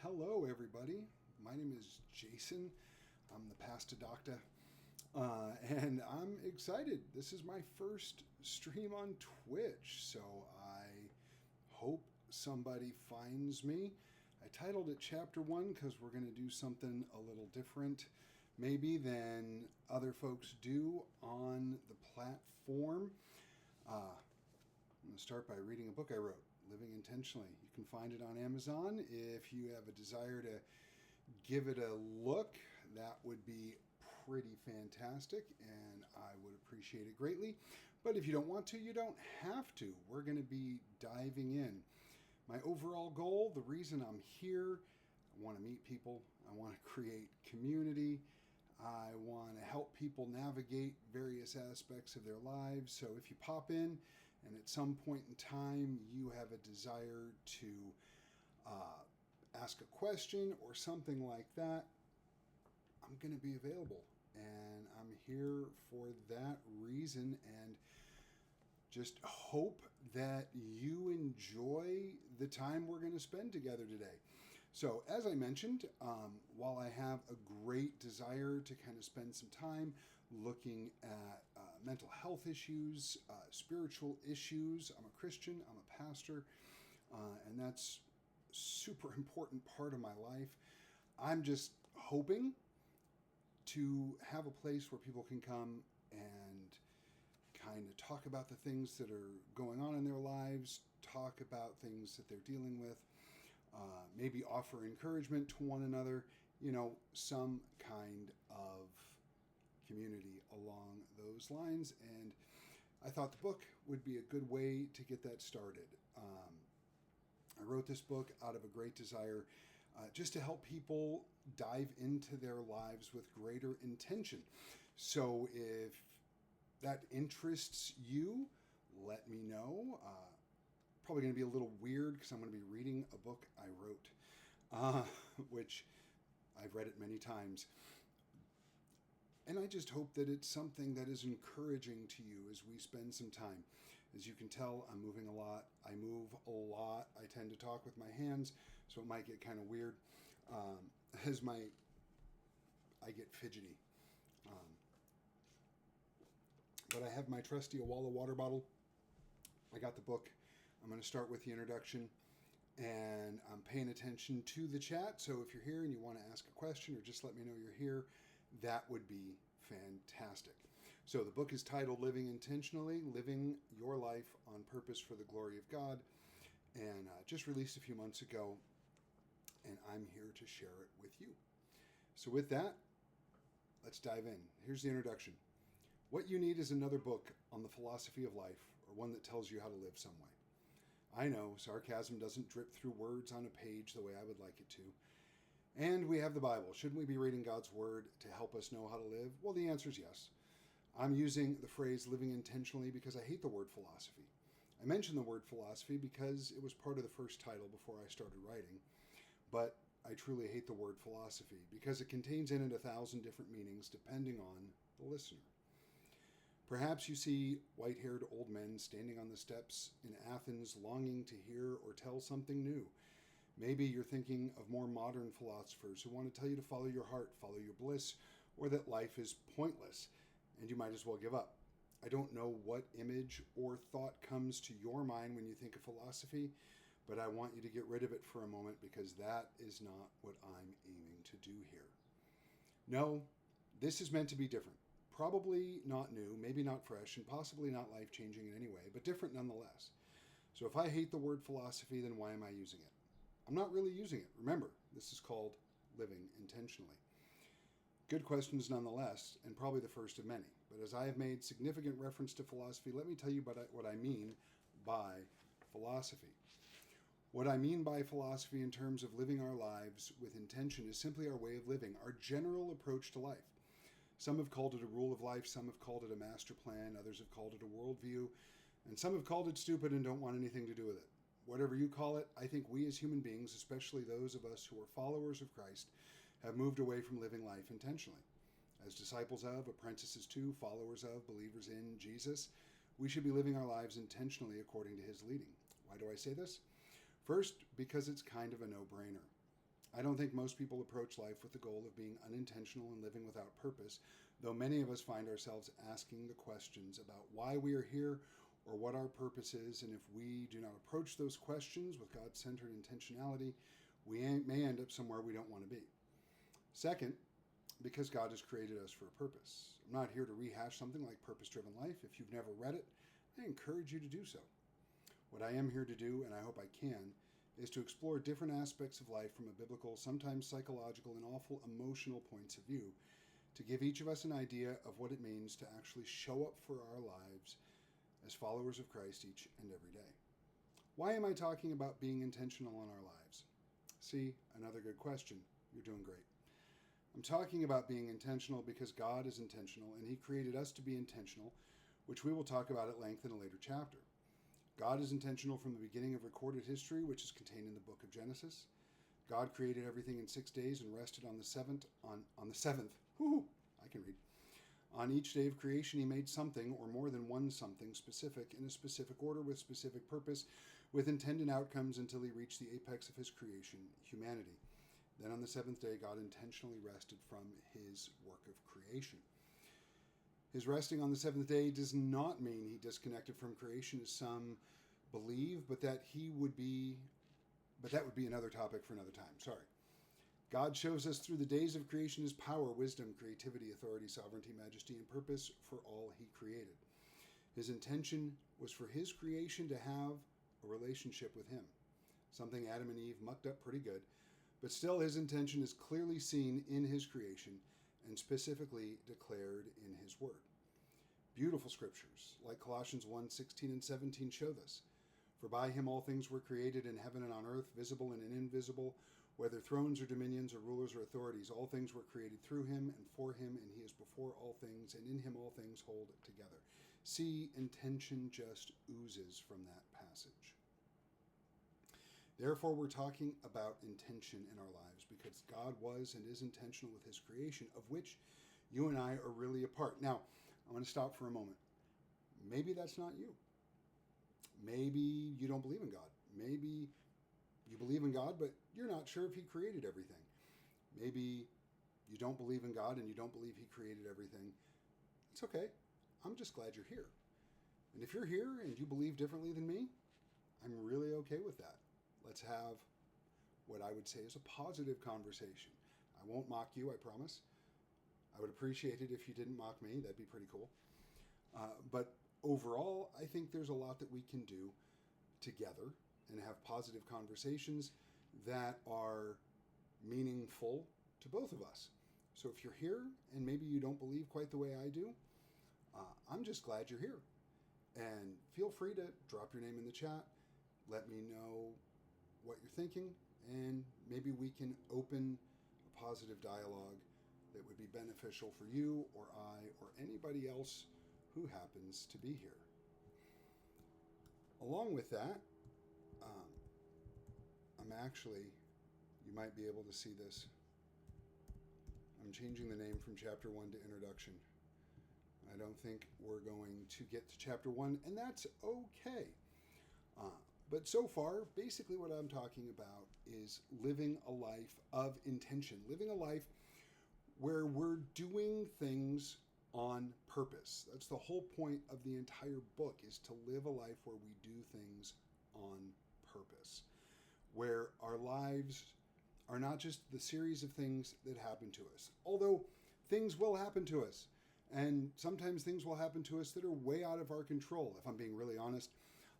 Hello, everybody. My name is Jason. I'm the Pasta Doctor, and I'm excited. This is my first stream on Twitch, so I hope somebody finds me. I titled it Chapter 1 because we're going to do something a little different, maybe, than other folks do on the platform. I'm going to start by reading a book I wrote, Living Intentionally. You can find it on Amazon. If you have a desire to give it a look, that would be pretty fantastic, and I would appreciate it greatly. But if you don't want to, you don't have to. We're going to be diving in. My overall goal, the reason I'm here, I want to meet people. I want to create community. I want to help people navigate various aspects of their lives. So if you pop in and at some point in time you have a desire to ask a question or something like that, I'm going to be available. And I'm here for that reason, and just hope that you enjoy the time we're going to spend together today. So, as I mentioned, while I have a great desire to kind of spend some time looking at mental health issues, spiritual issues, I'm a Christian, I'm a pastor, and that's a super important part of my life. I'm just hoping to have a place where people can come and kind of talk about the things that are going on in their lives, talk about things that they're dealing with, maybe offer encouragement to one another, some kind of community along those lines. And I thought the book would be a good way to get that started. I wrote this book out of a great desire just to help people dive into their lives with greater intention. So if that interests you, let me know. Probably going to be a little weird because I'm going to be reading a book I wrote, which I've read it many times. And I just hope that it's something that is encouraging to you as we spend some time. As you can tell, I'm moving a lot. I move a lot. I tend to talk with my hands, so it might get kind of weird. I get fidgety. But I have my trusty Awala water bottle. I got the book. I'm going to start with the introduction, and I'm paying attention to the chat. So if you're here and you want to ask a question or just let me know you're here, that would be fantastic. So the book is titled Living Intentionally, Living Your Life on Purpose for the Glory of God, and just released a few months ago, and I'm here to share it with you. So with that, let's dive in. Here's the introduction. What you need is another book on the philosophy of life, or one that tells you how to live some way. I know sarcasm doesn't drip through words on a page the way I would like it to. And we have the Bible. Shouldn't we be reading God's Word to help us know how to live? Well, the answer is yes. I'm using the phrase living intentionally because I hate the word philosophy. I mention the word philosophy because it was part of the first title before I started writing. But I truly hate the word philosophy because it contains in it 1,000 different meanings depending on the listener. Perhaps you see white-haired old men standing on the steps in Athens longing to hear or tell something new. Maybe you're thinking of more modern philosophers who want to tell you to follow your heart, follow your bliss, or that life is pointless, and you might as well give up. I don't know what image or thought comes to your mind when you think of philosophy, but I want you to get rid of it for a moment because that is not what I'm aiming to do here. No, this is meant to be different. Probably not new, maybe not fresh, and possibly not life-changing in any way, but different nonetheless. So if I hate the word philosophy, then why am I using it? I'm not really using it. Remember, this is called living intentionally. Good questions nonetheless, and probably the first of many. But as I have made significant reference to philosophy, let me tell you what I mean by philosophy. What I mean by philosophy in terms of living our lives with intention is simply our way of living, our general approach to life. Some have called it a rule of life, some have called it a master plan, others have called it a worldview, and some have called it stupid and don't want anything to do with it. Whatever you call it, I think we as human beings, especially those of us who are followers of Christ, have moved away from living life intentionally. As disciples of, apprentices to, followers of, believers in Jesus, we should be living our lives intentionally according to his leading. Why do I say this? First, because it's kind of a no-brainer. I don't think most people approach life with the goal of being unintentional and living without purpose, though many of us find ourselves asking the questions about why we are here or what our purpose is, and if we do not approach those questions with God-centered intentionality, we may end up somewhere we don't want to be. Second, because God has created us for a purpose. I'm not here to rehash something like Purpose Driven Life. If you've never read it, I encourage you to do so. What I am here to do, and I hope I can, is to explore different aspects of life from a biblical, sometimes psychological, and awful emotional points of view, to give each of us an idea of what it means to actually show up for our lives as followers of Christ each and every day. Why am I talking about being intentional in our lives? See, another good question. You're doing great. I'm talking about being intentional because God is intentional and He created us to be intentional, which we will talk about at length in a later chapter. God is intentional from the beginning of recorded history, which is contained in the book of Genesis. God created everything in 6 days and rested on the seventh. I can read. On each day of creation, He made something or more than one something specific in a specific order with specific purpose, with intended outcomes until He reached the apex of His creation, humanity. Then on the seventh day, God intentionally rested from His work of creation. His resting on the seventh day does not mean He disconnected from creation, as some believe, but that would be another topic for another time. Sorry. God shows us through the days of creation His power, wisdom, creativity, authority, sovereignty, majesty, and purpose for all He created. His intention was for His creation to have a relationship with Him, something Adam and Eve mucked up pretty good, but still His intention is clearly seen in His creation and specifically declared in His Word. Beautiful scriptures like Colossians 1:16 and 17 show this. For by Him all things were created in heaven and on earth, visible and invisible, whether thrones or dominions or rulers or authorities, all things were created through Him and for Him, and He is before all things, and in Him all things hold together. See, intention just oozes from that passage. Therefore, we're talking about intention in our lives because God was and is intentional with His creation, of which you and I are really a part. Now, I want to stop for a moment. Maybe that's not you. Maybe you don't believe in God. Maybe you believe in God, but you're not sure if He created everything. Maybe you don't believe in God and you don't believe He created everything. It's okay. I'm just glad you're here. And if you're here and you believe differently than me, I'm really okay with that. Let's have what I would say is a positive conversation. I won't mock you, I promise. I would appreciate it if you didn't mock me. That'd be pretty cool. But overall, I think there's a lot that we can do together and have positive conversations that are meaningful to both of us. So if you're here and maybe you don't believe quite the way I do, I'm just glad you're here. And feel free to drop your name in the chat. Let me know what you're thinking, and maybe we can open a positive dialogue that would be beneficial for you or I or anybody else who happens to be here. Along with that, you might be able to see this. I'm changing the name from Chapter 1 to Introduction. I don't think we're going to get to Chapter 1, and that's okay. But so far, basically what I'm talking about is living a life of intention, living a life where we're doing things on purpose. That's the whole point of the entire book, is to live a life where we do things on purpose, where our lives are not just the series of things that happen to us. Although things will happen to us, and sometimes things will happen to us that are way out of our control. If I'm being really honest,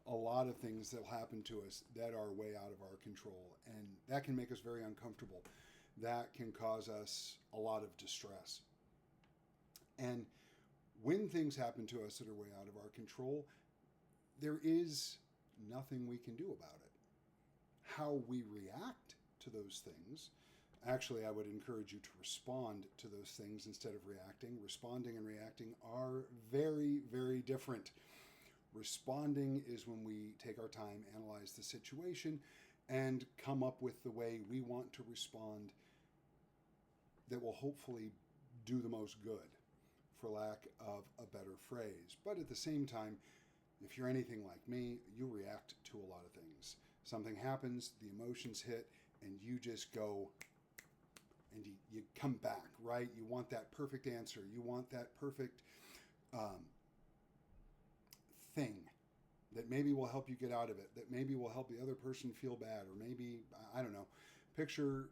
a lot of things that happen to us that are way out of our control, and that can make us very uncomfortable. That can cause us a lot of distress. And when things happen to us that are way out of our control, there is nothing we can do about it. How we react to those things, actually, I would encourage you to respond to those things instead of reacting. Responding and reacting are very, very different. Responding is when we take our time, analyze the situation, and come up with the way we want to respond that will hopefully do the most good, for lack of a better phrase. But at the same time, if you're anything like me, you react to a lot of things. Something happens, the emotions hit, and you just go and you come back, right? You want that perfect answer. You want that perfect thing that maybe will help you get out of it, that maybe will help the other person feel bad, or maybe, I don't know, picture,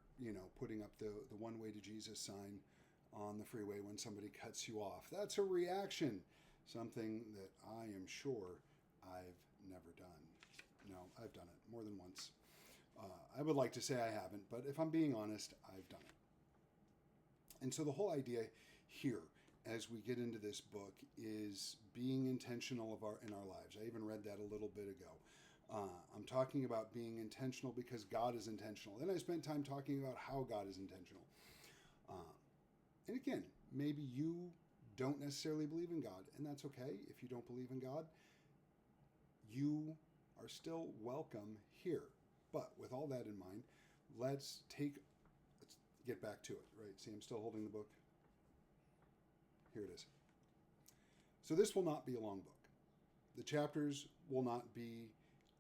putting up the one way to Jesus sign on the freeway when somebody cuts you off. That's a reaction, something that I am sure I've never done. No, I've done it more than once. I would like to say I haven't, but if I'm being honest, I've done it. And so the whole idea here, as we get into this book, is being intentional in our lives. I even read that a little bit ago. I'm talking about being intentional because God is intentional. Then I spent time talking about how God is intentional. And again, maybe you don't necessarily believe in God, and that's okay. If you don't believe in God, you are still welcome here. But with all that in mind, let's get back to it, right? See, I'm still holding the book. Here it is. So this will not be a long book. The chapters will not be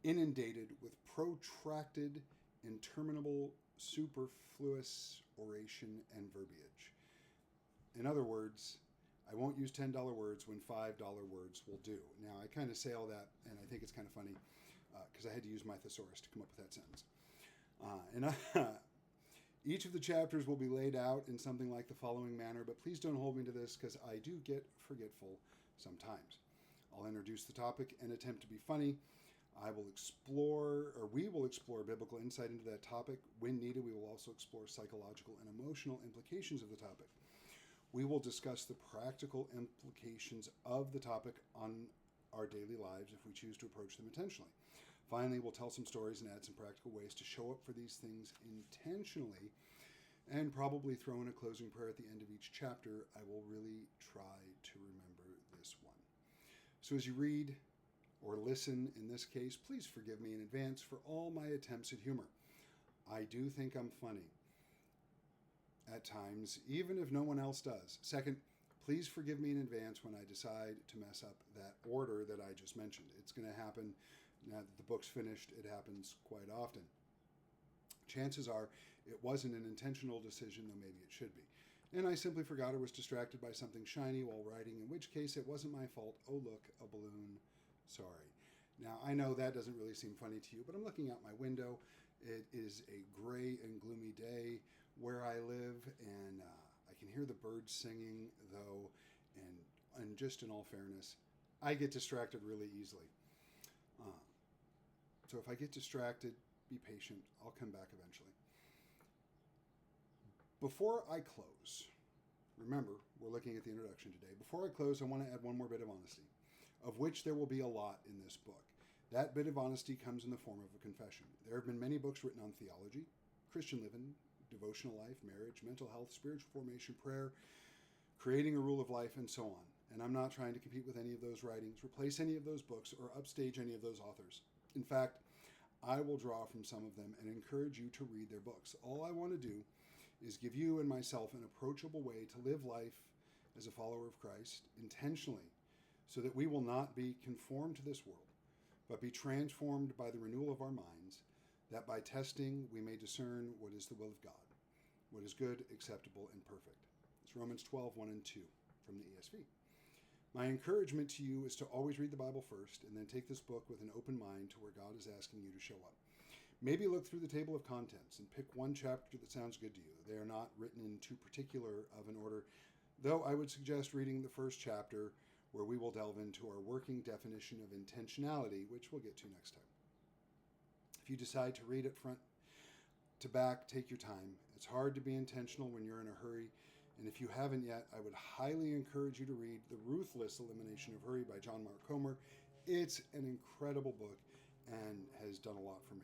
inundated with protracted, interminable, superfluous oration and verbiage. In other words, I won't use $10 words when $5 words will do. Now, I kind of say all that, and I think it's kind of funny because I had to use my thesaurus to come up with that sentence. Each of the chapters will be laid out in something like the following manner, but please don't hold me to this because I do get forgetful sometimes. I'll introduce the topic and attempt to be funny. We will explore biblical insight into that topic. When needed, we will also explore psychological and emotional implications of the topic. We will discuss the practical implications of the topic on our daily lives if we choose to approach them intentionally. Finally, we'll tell some stories and add some practical ways to show up for these things intentionally, and probably throw in a closing prayer at the end of each chapter. I will really try to remember this one. So as you read or listen in this case, please forgive me in advance for all my attempts at humor. I do think I'm funny at times, even if no one else does. Second, please forgive me in advance when I decide to mess up that order that I just mentioned. It's going to happen now that the book's finished. It happens quite often. Chances are it wasn't an intentional decision, though maybe it should be. And I simply forgot or was distracted by something shiny while writing, in which case it wasn't my fault. Oh, look, a balloon. Sorry. Now, I know that doesn't really seem funny to you, but I'm looking out my window. It is a gray and gloomy day where I live, and I can hear the birds singing, though, and just in all fairness, I get distracted really easily. So if I get distracted, be patient. I'll come back eventually. Before I close, remember, we're looking at the introduction today. Before I close, I want to add one more bit of honesty, of which there will be a lot in this book. That bit of honesty comes in the form of a confession. There have been many books written on theology, Christian living, devotional life, marriage, mental health, spiritual formation, prayer, creating a rule of life, and so on. And I'm not trying to compete with any of those writings, replace any of those books, or upstage any of those authors. In fact, I will draw from some of them and encourage you to read their books. All I want to do is give you and myself an approachable way to live life as a follower of Christ intentionally, so that we will not be conformed to this world, but be transformed by the renewal of our minds, that by testing we may discern what is the will of God, what is good, acceptable, and perfect. It's Romans 12, 1 and 2 from the ESV. My encouragement to you is to always read the Bible first, and then take this book with an open mind to where God is asking you to show up. Maybe look through the table of contents and pick one chapter that sounds good to you. They are not written in too particular of an order, though I would suggest reading the first chapter, where we will delve into our working definition of intentionality, which we'll get to next time. If you decide to read it front to back, take your time. It's hard to be intentional when you're in a hurry. And if you haven't yet, I would highly encourage you to read The Ruthless Elimination of Hurry by John Mark Comer. It's an incredible book and has done a lot for me.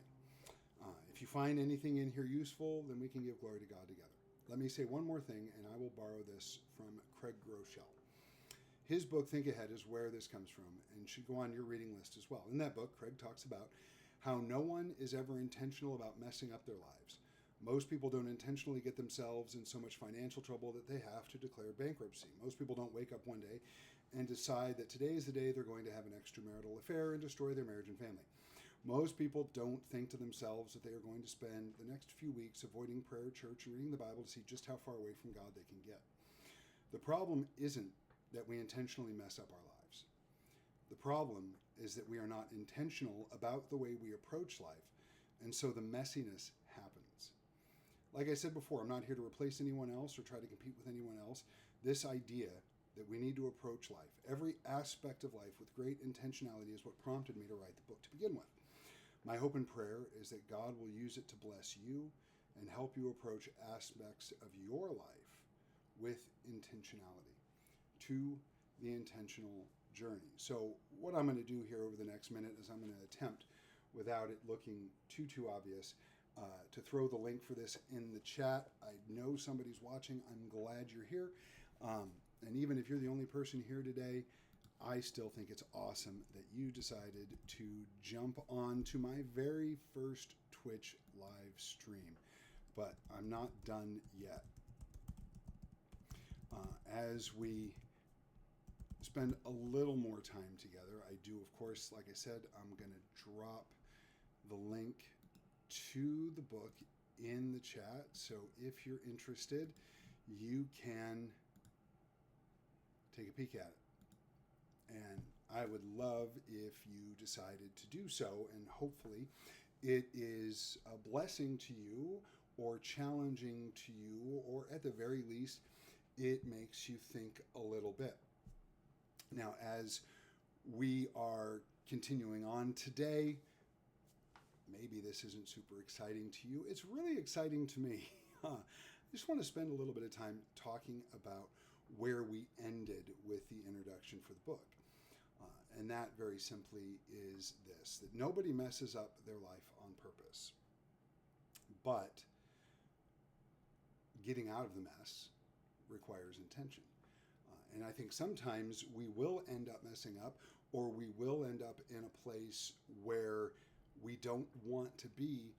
If you find anything in here useful, then we can give glory to God together. Let me say one more thing, and I will borrow this from Craig Groeschel. His book, Think Ahead, is where this comes from and should go on your reading list as well. In that book, Craig talks about how no one is ever intentional about messing up their lives. Most people don't intentionally get themselves in so much financial trouble that they have to declare bankruptcy. Most people don't wake up one day and decide that today is the day they're going to have an extramarital affair and destroy their marriage and family. Most people don't think to themselves that they are going to spend the next few weeks avoiding prayer, church, and reading the Bible to see just how far away from God they can get. The problem isn't that we intentionally mess up our lives. The problem is that we are not intentional about the way we approach life, and so the messiness happens. Like I said before, I'm not here to replace anyone else or try to compete with anyone else. This idea that we need to approach life, every aspect of life, with great intentionality is what prompted me to write the book to begin with. My hope and prayer is that God will use it to bless you and help you approach aspects of your life with intentionality, to the intentional journey. So what I'm going to do here over the next minute is I'm going to attempt, without it looking too obvious, to throw the link for this in the chat. I know somebody's watching. I'm glad you're here. And even if you're the only person here today, I still think it's awesome that you decided to jump on to my very first Twitch live stream. But I'm not done yet. As we spend a little more time together, I do, of course, like I said, I'm going to drop the link to the book in the chat. So if you're interested, you can take a peek at it. And I would love if you decided to do so, and hopefully it is a blessing to you or challenging to you, or at the very least, it makes you think a little bit. Now, as we are continuing on today, maybe this isn't super exciting to you. It's really exciting to me. I just want to spend a little bit of time talking about where we ended with the introduction for the book. And that very simply is this, that nobody messes up their life on purpose. But getting out of the mess requires intention. And I think sometimes we will end up messing up, or we will end up in a place where we don't want to be,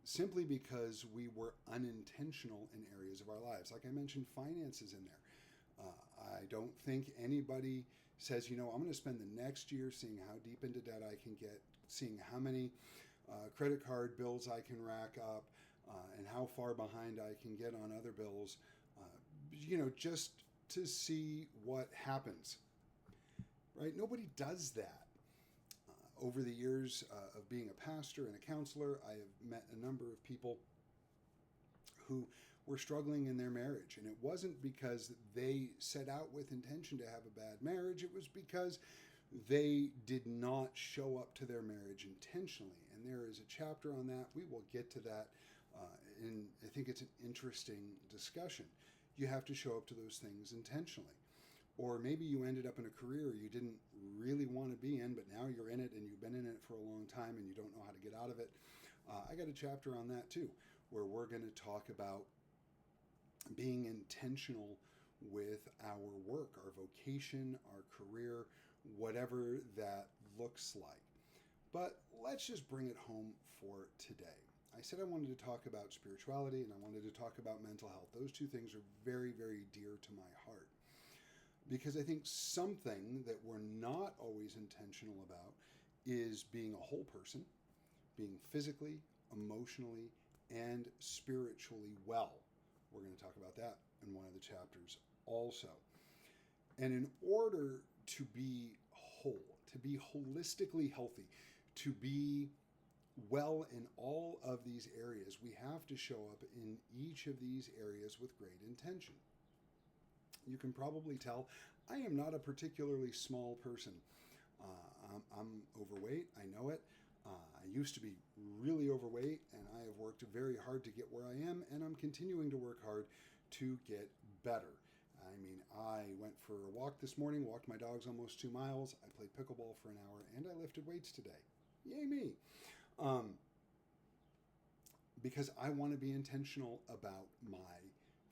simply because we were unintentional in areas of our lives. Like I mentioned, finances in there. I don't think anybody says, I'm going to spend the next year seeing how deep into debt I can get, seeing how many credit card bills I can rack up, and how far behind I can get on other bills, just to see what happens, right? Nobody does that. Over the years of being a pastor and a counselor, I have met a number of people who were struggling in their marriage. And it wasn't because they set out with intention to have a bad marriage. It was because they did not show up to their marriage intentionally. And there is a chapter on that. We will get to that. And I think it's an interesting discussion. You have to show up to those things intentionally. Or maybe you ended up in a career you didn't really want to be in, but now you're in it and you've been in it for a long time and you don't know how to get out of it. I got a chapter on that too, where we're going to talk about being intentional with our work, our vocation, our career, whatever that looks like. But let's just bring it home for today. I said I wanted to talk about spirituality and I wanted to talk about mental health. Those two things are very, very dear to my heart, because I think something that we're not always intentional about is being a whole person, being physically, emotionally, and spiritually well. We're going to talk about that in one of the chapters also. And in order to be whole, to be holistically healthy, to be well in all of these areas, we have to show up in each of these areas with great intention. You can probably tell I am not a particularly small person. I'm overweight. I know it. I used to be really overweight, and I have worked very hard to get where I am, and I'm continuing to work hard to get better. I mean, I went for a walk this morning, walked my dogs almost 2 miles. I played pickleball for an hour, and I lifted weights today. Yay me. Because I want to be intentional about my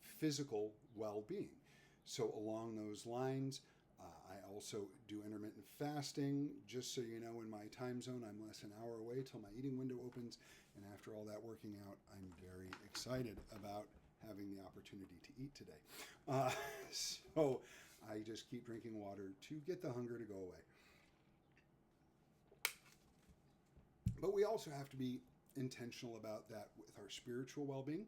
physical well-being. So along those lines, I also do intermittent fasting. Just so you know, in my time zone, I'm less an hour away till my eating window opens. And after all that working out, I'm very excited about having the opportunity to eat today. So I just keep drinking water to get the hunger to go away. But we also have to be intentional about that with our spiritual well-being.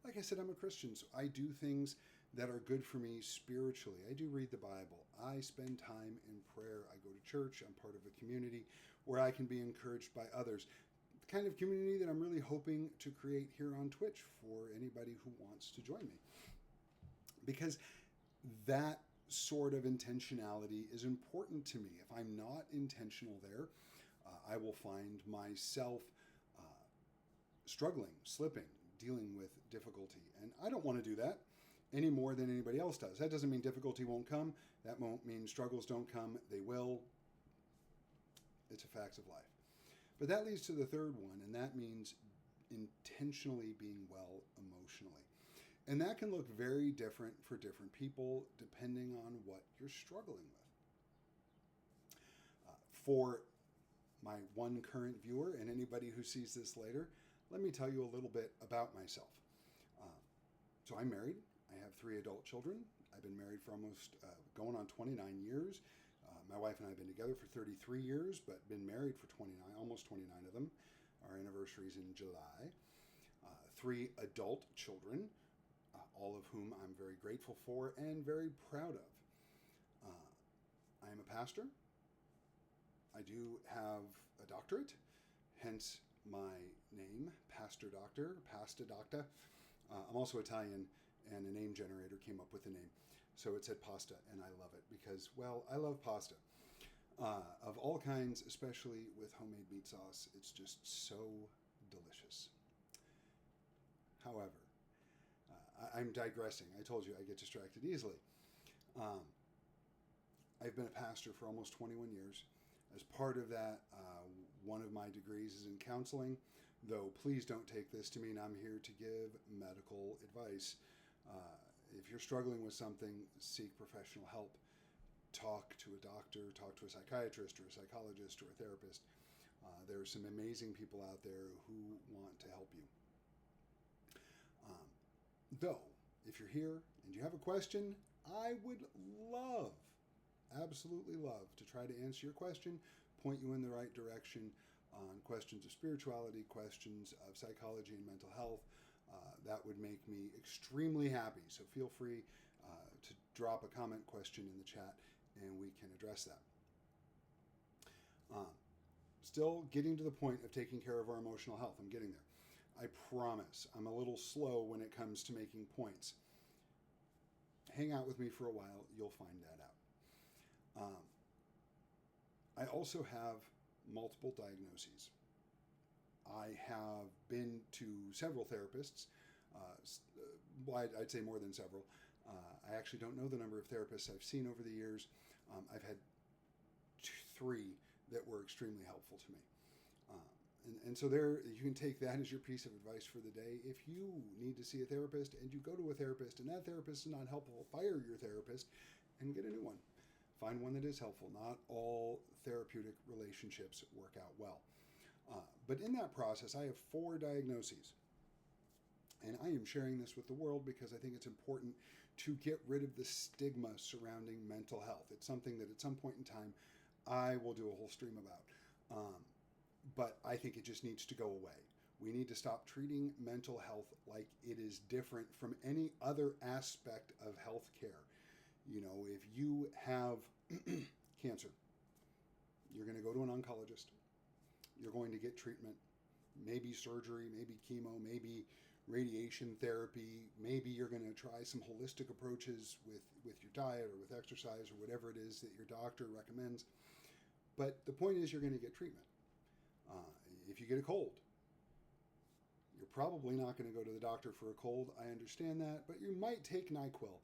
Like I said, I'm a Christian, so I do things that are good for me spiritually. I do read the Bible. I spend time in prayer. I go to church. I'm part of a community where I can be encouraged by others. The kind of community that I'm really hoping to create here on Twitch for anybody who wants to join me. Because that sort of intentionality is important to me. If I'm not intentional there, I will find myself struggling, slipping, dealing with difficulty. And I don't want to do that any more than anybody else does. That doesn't mean difficulty won't come. That won't mean struggles don't come. They will. It's a fact of life. But that leads to the third one, and that means intentionally being well emotionally. And that can look very different for different people depending on what you're struggling with. For my one current viewer and anybody who sees this later, let me tell you a little bit about myself. So I'm married. I have 3 adult children. I've been married for almost going on 29 years. My wife and I have been together for 33 years, but been married for 29, almost 29 of them. Our anniversary is in July. 3 adult children, all of whom I'm very grateful for and very proud of. I am a pastor. I do have a doctorate, hence my name, Pastor Doctor, Pasta Docta. I'm also Italian, and a name generator came up with the name. So it said pasta, and I love it because, well, I love pasta. Of all kinds, especially with homemade meat sauce. It's just so delicious. However, I'm digressing. I told you I get distracted easily. I've been a pastor for almost 21 years. As part of that, one of my degrees is in counseling, though please don't take this to mean I'm here to give medical advice. If you're struggling with something, seek professional help. Talk to a doctor, talk to a psychiatrist or a psychologist or a therapist. There are some amazing people out there who want to help you. Though, if you're here and you have a question, I would love, absolutely love to try to answer your question, point you in the right direction on questions of spirituality, questions of psychology and mental health. That would make me extremely happy. So feel free to drop a comment question in the chat and we can address that. Still getting to the point of taking care of our emotional health. I'm getting there. I promise I'm a little slow when it comes to making points. Hang out with me for a while. You'll find that out. I also have multiple diagnoses. I have been to several therapists. I'd say more than several. I actually don't know the number of therapists I've seen over the years. I've had 3 that were extremely helpful to me. And so there, you can take that as your piece of advice for the day. If you need to see a therapist and you go to a therapist and that therapist is not helpful, fire your therapist and get a new one. Find one that is helpful. Not all therapeutic relationships work out well. But in that process, I have 4 diagnoses. And I am sharing this with the world because I think it's important to get rid of the stigma surrounding mental health. It's something that at some point in time, I will do a whole stream about. But I think it just needs to go away. We need to stop treating mental health like it is different from any other aspect of healthcare. You know, if you have cancer, you're going to go to an oncologist. You're going to get treatment, maybe surgery, maybe chemo, maybe radiation therapy. Maybe you're going to try some holistic approaches with your diet or with exercise or whatever it is that your doctor recommends. But the point is you're going to get treatment. If you get a cold, you're probably not going to go to the doctor for a cold. I understand that, but you might take NyQuil.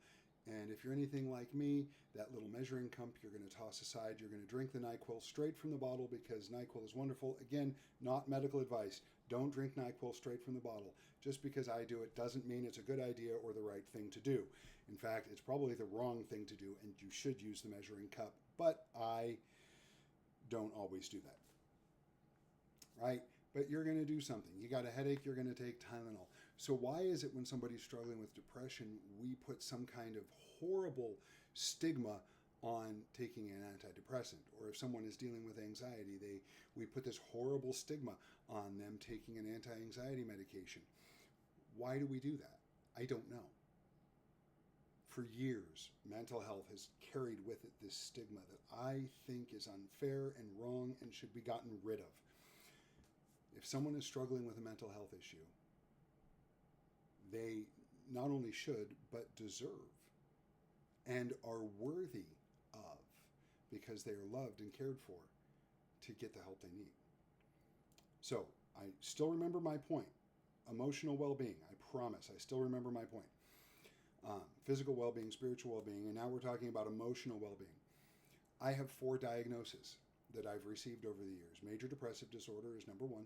And if you're anything like me, that little measuring cup you're going to toss aside. You're going to drink the NyQuil straight from the bottle because NyQuil is wonderful. Again, not medical advice. Don't drink NyQuil straight from the bottle. Just because I do it doesn't mean it's a good idea or the right thing to do. In fact, it's probably the wrong thing to do, and you should use the measuring cup. But I don't always do that. Right? But you're going to do something. You got a headache, you're going to take Tylenol. So why is it when somebody's struggling with depression, we put some kind of horrible stigma on taking an antidepressant, or if someone is dealing with anxiety, we put this horrible stigma on them taking an anti-anxiety medication. Why do we do that? I don't know. For years, mental health has carried with it this stigma that I think is unfair and wrong and should be gotten rid of. If someone is struggling with a mental health issue, they not only should, but deserve and are worthy of, because they are loved and cared for, to get the help they need. So I still remember my point. Emotional well-being, I promise, I still remember my point. Physical well-being, spiritual well-being, and now we're talking about emotional well-being. I have 4 diagnoses that I've received over the years. Major depressive disorder is number 1.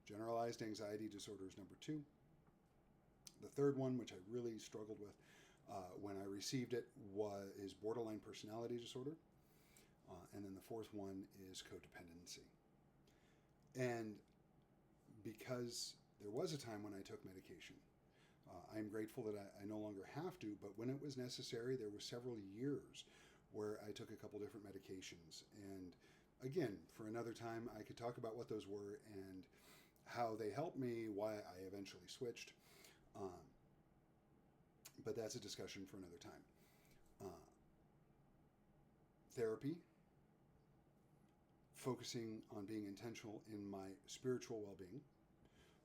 Generalized anxiety disorder is number 2. The third one, which I really struggled with when I received it, is borderline personality disorder. And then the fourth one is codependency. And because there was a time when I took medication, I'm grateful that I no longer have to, but when it was necessary, there were several years where I took a couple different medications. And again, for another time, I could talk about what those were and how they helped me, why I eventually switched. But that's a discussion for another time. Therapy, focusing on being intentional in my spiritual well-being,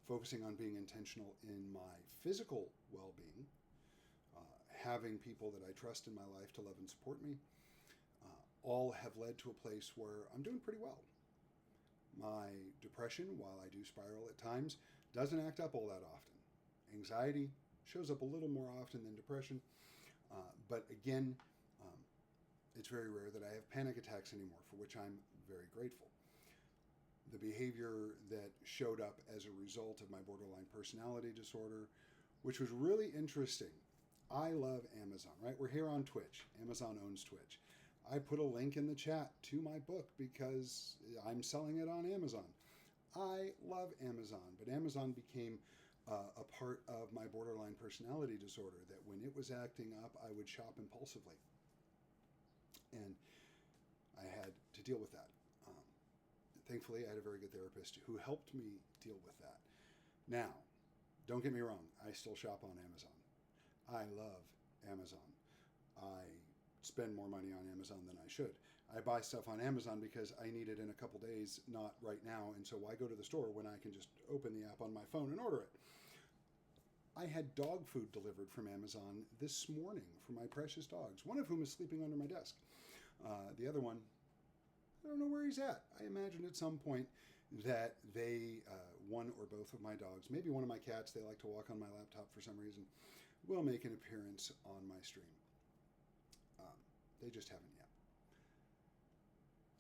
focusing on being intentional in my physical well-being, having people that I trust in my life to love and support me, all have led to a place where I'm doing pretty well. My depression, while I do spiral at times, doesn't act up all that often. Anxiety shows up a little more often than depression, but again, it's very rare that I have panic attacks anymore, for which I'm very grateful. The behavior that showed up as a result of my borderline personality disorder, which was really interesting. I love Amazon, right? We're here on Twitch. Amazon owns Twitch. I put a link in the chat to my book because I'm selling it on Amazon. I love Amazon, but Amazon became a part of my borderline personality disorder, that when it was acting up, I would shop impulsively. And I had to deal with that. Thankfully, I had a very good therapist who helped me deal with that. Now, don't get me wrong, I still shop on Amazon. I love Amazon. I spend more money on Amazon than I should. I buy stuff on Amazon because I need it in a couple days, not right now, and so why go to the store when I can just open the app on my phone and order it? I had dog food delivered from Amazon this morning for my precious dogs, one of whom is sleeping under my desk. The other one, I don't know where he's at. I imagine at some point that one or both of my dogs, maybe one of my cats, they like to walk on my laptop for some reason, will make an appearance on my stream. They just haven't yet.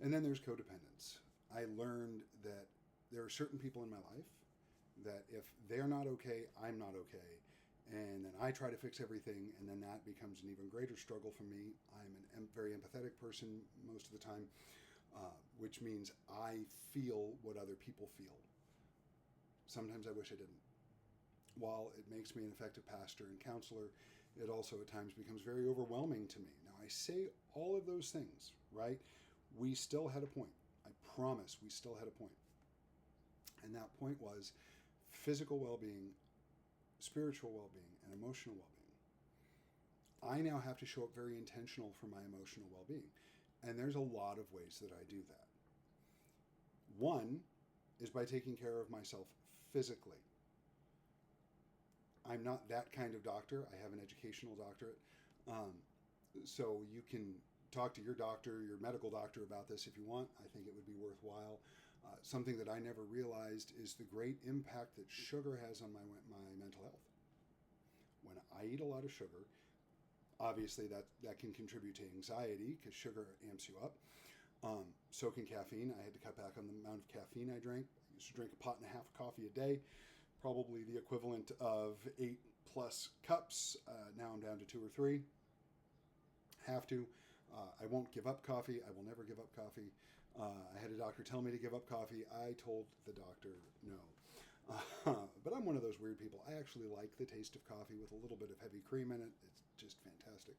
And then there's codependence. I learned that there are certain people in my life that if they're not okay, I'm not okay. And then I try to fix everything, and then that becomes an even greater struggle for me. I'm a very empathetic person most of the time, which means I feel what other people feel. Sometimes I wish I didn't. While it makes me an effective pastor and counselor, it also at times becomes very overwhelming to me. Now, I say all of those things, right? We still had a point. I promise we still had a point. And that point was physical well-being, spiritual well-being, and emotional well-being. I now have to show up very intentional for my emotional well-being. And there's a lot of ways that I do that. One is by taking care of myself physically. I'm not that kind of doctor. I have an educational doctorate. So you can talk to your doctor, your medical doctor about this if you want. I think it would be worthwhile. Something that I never realized is the great impact that sugar has on my mental health. When I eat a lot of sugar, obviously that can contribute to anxiety because sugar amps you up. So can caffeine. I had to cut back on the amount of caffeine I drank. I used to drink 1.5 pots of coffee a day, probably the equivalent of 8+ cups. Now I'm down to 2 or 3. Have to. I won't give up coffee. I will never give up coffee. I had a doctor tell me to give up coffee. I told the doctor no. But I'm one of those weird people. I actually like the taste of coffee with a little bit of heavy cream in it. It's just fantastic.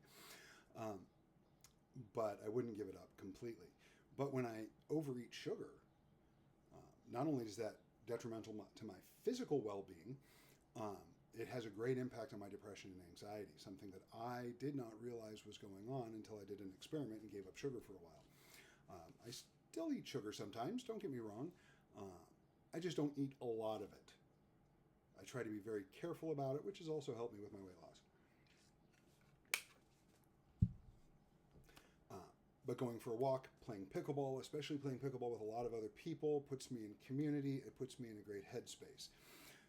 but I wouldn't give it up completely. But when I overeat sugar, not only is that detrimental to my physical well-being, it has a great impact on my depression and anxiety, something that I did not realize was going on until I did an experiment and gave up sugar for a while. I still eat sugar sometimes, don't get me wrong. I just don't eat a lot of it. I try to be very careful about it, which has also helped me with my weight loss. But going for a walk, playing pickleball, especially playing pickleball with a lot of other people, puts me in community. It puts me in a great headspace.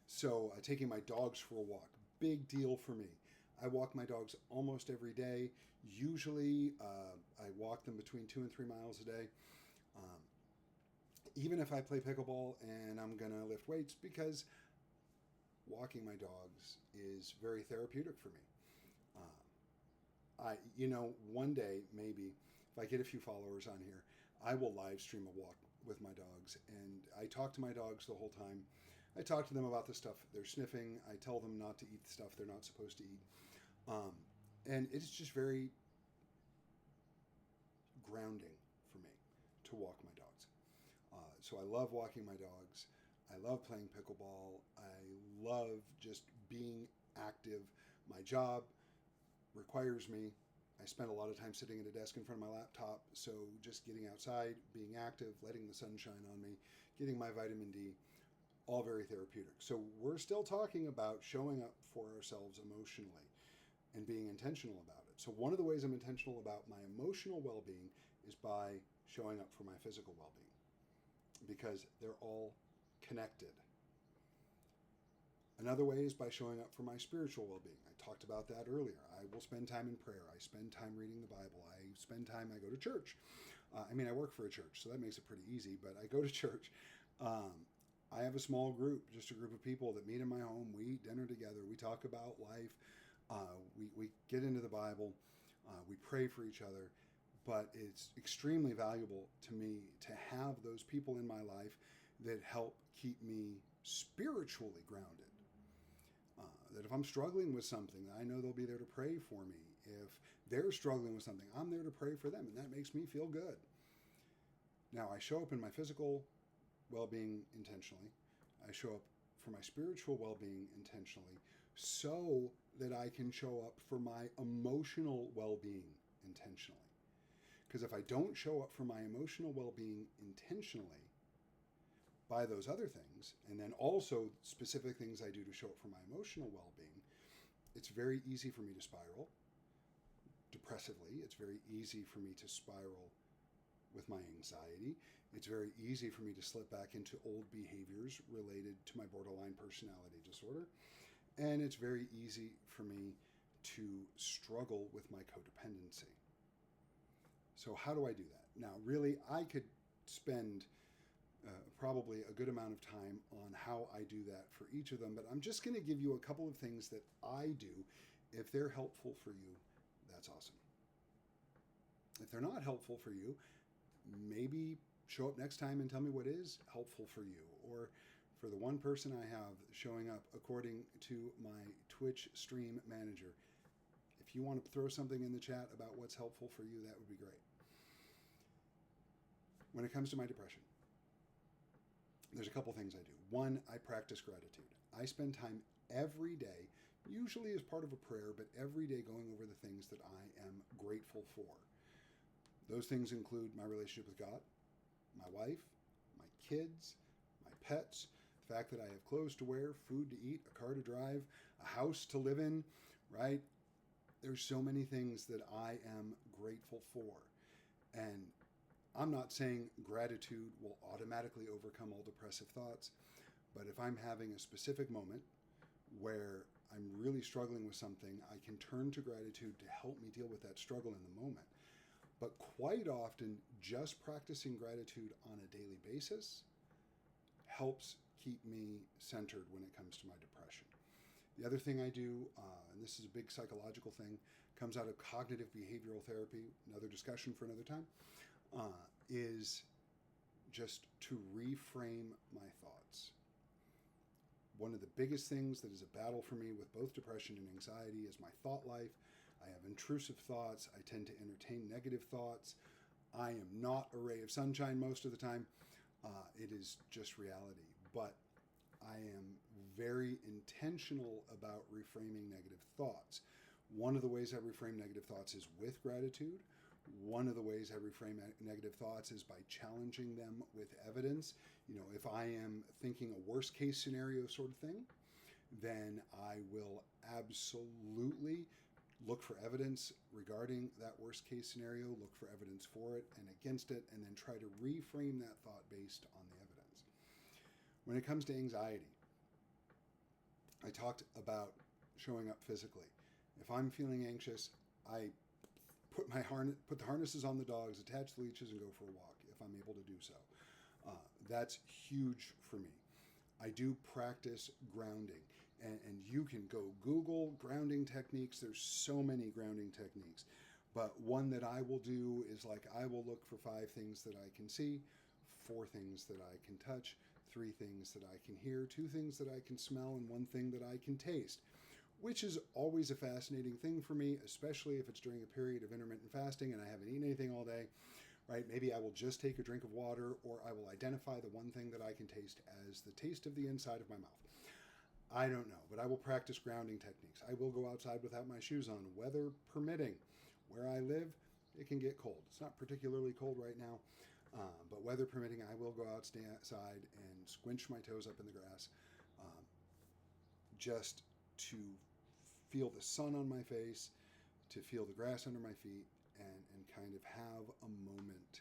So taking my dogs for a walk, big deal for me. I walk my dogs almost every day. Usually I walk them between 2 and 3 miles a day. Even if I play pickleball and I'm going to lift weights, because walking my dogs is very therapeutic for me. One day, maybe, if I get a few followers on here, I will live stream a walk with my dogs. And I talk to my dogs the whole time. I talk to them about the stuff they're sniffing. I tell them not to eat the stuff they're not supposed to eat. And it's just very grounding for me to walk my dogs. So I love walking my dogs. I love playing pickleball. I love just being active. My job requires me. I spend a lot of time sitting at a desk in front of my laptop, so just getting outside, being active, letting the sun shine on me, getting my vitamin D, all very therapeutic. So we're still talking about showing up for ourselves emotionally and being intentional about it. So one of the ways I'm intentional about my emotional well-being is by showing up for my physical well-being, because they're all connected. Another way is by showing up for my spiritual well-being. I talked about that earlier. I will spend time in prayer. I spend time reading the Bible. I go to church. I work for a church, so that makes it pretty easy, but I go to church. I have a small group, just a group of people that meet in my home. We eat dinner together. We talk about life. We get into the Bible. We pray for each other. But it's extremely valuable to me to have those people in my life that help keep me spiritually grounded. That if I'm struggling with something, I know they'll be there to pray for me. If they're struggling with something, I'm there to pray for them, and that makes me feel good. Now, I show up in my physical well-being intentionally. I show up for my spiritual well-being intentionally, so that I can show up for my emotional well-being intentionally. Because if I don't show up for my emotional well-being intentionally by those other things, and then also specific things I do to show up for my emotional well-being, it's very easy for me to spiral depressively. It's very easy for me to spiral with my anxiety. It's very easy for me to slip back into old behaviors related to my borderline personality disorder. And it's very easy for me to struggle with my codependency. So how do I do that? Now, really, I could spend probably a good amount of time on how I do that for each of them, but I'm just going to give you a couple of things that I do. If they're helpful for you, that's awesome. If they're not helpful for you, maybe show up next time and tell me what is helpful for you. Or for the one person I have showing up according to my Twitch stream manager, if you want to throw something in the chat about what's helpful for you, that would be great. When it comes to my depression, there's a couple things I do. One, I practice gratitude. I spend time every day, usually as part of a prayer, but every day going over the things that I am grateful for. Those things include my relationship with God, my wife, my kids, my pets, the fact that I have clothes to wear, food to eat, a car to drive, a house to live in, right? There's so many things that I am grateful for. And I'm not saying gratitude will automatically overcome all depressive thoughts, but if I'm having a specific moment where I'm really struggling with something, I can turn to gratitude to help me deal with that struggle in the moment. But quite often, just practicing gratitude on a daily basis helps keep me centered when it comes to my depression. The other thing I do, and this is a big psychological thing, comes out of cognitive behavioral therapy, another discussion for another time, is just to reframe my thoughts. One of the biggest things that is a battle for me with both depression and anxiety is my thought life. I have intrusive thoughts. I tend to entertain negative thoughts. I am not a ray of sunshine most of the time. It is just reality. But I am very intentional about reframing negative thoughts. One of the ways I reframe negative thoughts is with gratitude. One of the ways I reframe negative thoughts is by challenging them with evidence. If I am thinking a worst case scenario sort of thing, then I will absolutely look for evidence regarding that worst case scenario, look for evidence for it and against it, and then try to reframe that thought based on the evidence. When it comes to anxiety, I talked about showing up physically. If I'm feeling anxious, I put the harnesses on the dogs, attach the leashes, and go for a walk if I'm able to do so. That's huge for me. I do practice grounding, and you can go Google grounding techniques. There's so many grounding techniques, but one that I will do is I will look for 5 things that I can see, 4 things that I can touch, 3 things that I can hear, 2 things that I can smell, and 1 thing that I can taste, which is always a fascinating thing for me, especially if it's during a period of intermittent fasting and I haven't eaten anything all day, right? Maybe I will just take a drink of water, or I will identify the 1 thing that I can taste as the taste of the inside of my mouth. I don't know, but I will practice grounding techniques. I will go outside without my shoes on, weather permitting. Where I live, it can get cold. It's not particularly cold right now, but weather permitting, I will go outside and squinch my toes up in the grass just to feel the sun on my face, to feel the grass under my feet, and kind of have a moment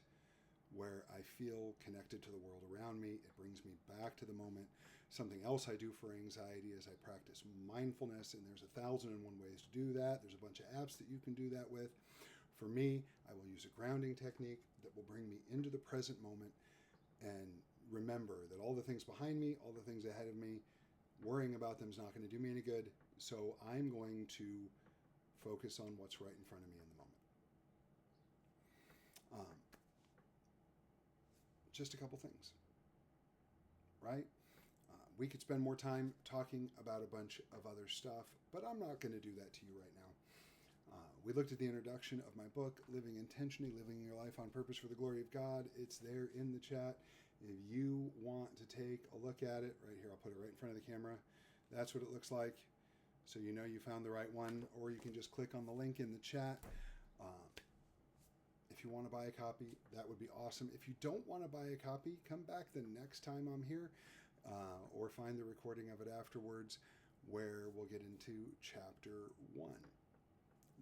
where I feel connected to the world around me. It brings me back to the moment. Something else I do for anxiety is I practice mindfulness, and there's 1,001 ways to do that. There's a bunch of apps that you can do that with. For me, I will use a grounding technique that will bring me into the present moment and remember that all the things behind me, all the things ahead of me, worrying about them is not going to do me any good. So I'm going to focus on what's right in front of me in the moment. Just a couple things, right? We could spend more time talking about a bunch of other stuff, but I'm not going to do that to you right now. We looked at the introduction of my book, Living Intentionally, Living Your Life on Purpose for the Glory of God. It's there in the chat. If you want to take a look at it, right here, I'll put it right in front of the camera. That's what it looks like. So you know you found the right one, or you can just click on the link in the chat. If you want to buy a copy, that would be awesome. If you don't want to buy a copy, come back the next time I'm here, or find the recording of it afterwards, where we'll get into chapter 1.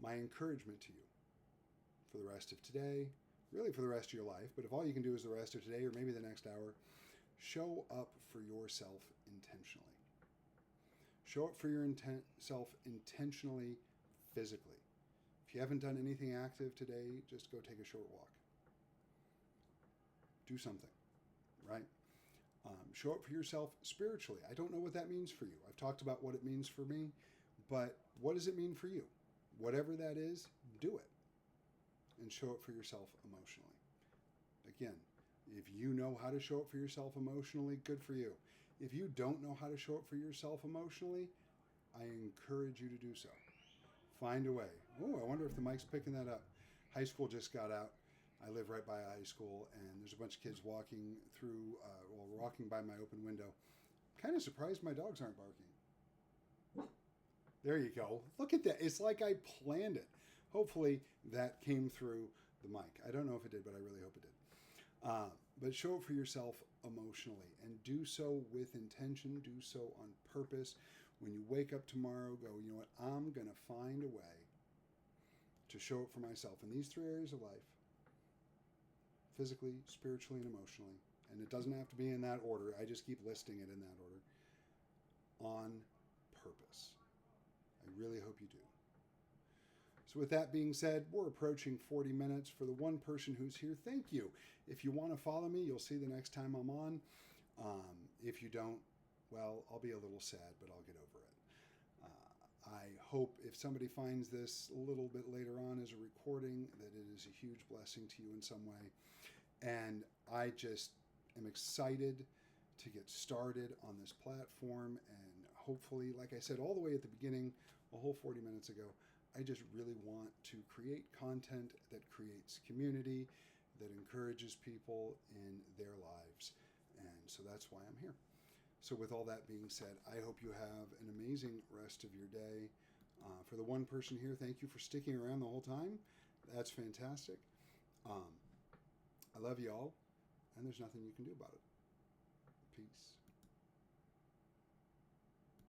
My encouragement to you for the rest of today, really for the rest of your life, but if all you can do is the rest of today or maybe the next hour, show up for yourself intentionally. Show up for yourself intentionally, physically. If you haven't done anything active today, just go take a short walk. Do something, right? Show up for yourself spiritually. I don't know what that means for you. I've talked about what it means for me, but what does it mean for you? Whatever that is, do it. And show up for yourself emotionally. Again, if you know how to show up for yourself emotionally, good for you. If you don't know how to show up for yourself emotionally, I encourage you to do so. Find a way. Oh, I wonder if the mic's picking that up. High school just got out. I live right by a high school, and there's a bunch of kids walking through, walking by my open window. Kind of surprised my dogs aren't barking. There you go. Look at that. It's like I planned it. Hopefully that came through the mic. I don't know if it did, but I really hope it did. But show up for yourself emotionally, and do so with intention. Do so on purpose. When you wake up tomorrow, go, you know what? I'm going to find a way to show up for myself in these 3 areas of life: physically, spiritually, and emotionally. And it doesn't have to be in that order. I just keep listing it in that order. On purpose. I really hope you do. So with that being said, we're approaching 40 minutes. For the one person who's here, thank you. If you want to follow me, you'll see the next time I'm on. If you don't, well, I'll be a little sad, but I'll get over it. I hope if somebody finds this a little bit later on as a recording, that it is a huge blessing to you in some way. And I just am excited to get started on this platform. And hopefully, like I said all the way at the beginning, a whole 40 minutes ago, I just really want to create content that creates community, that encourages people in their lives. And so that's why I'm here. So with all that being said, I hope you have an amazing rest of your day. For the one person here, thank you for sticking around the whole time. That's fantastic. I love you all, and there's nothing you can do about it. Peace.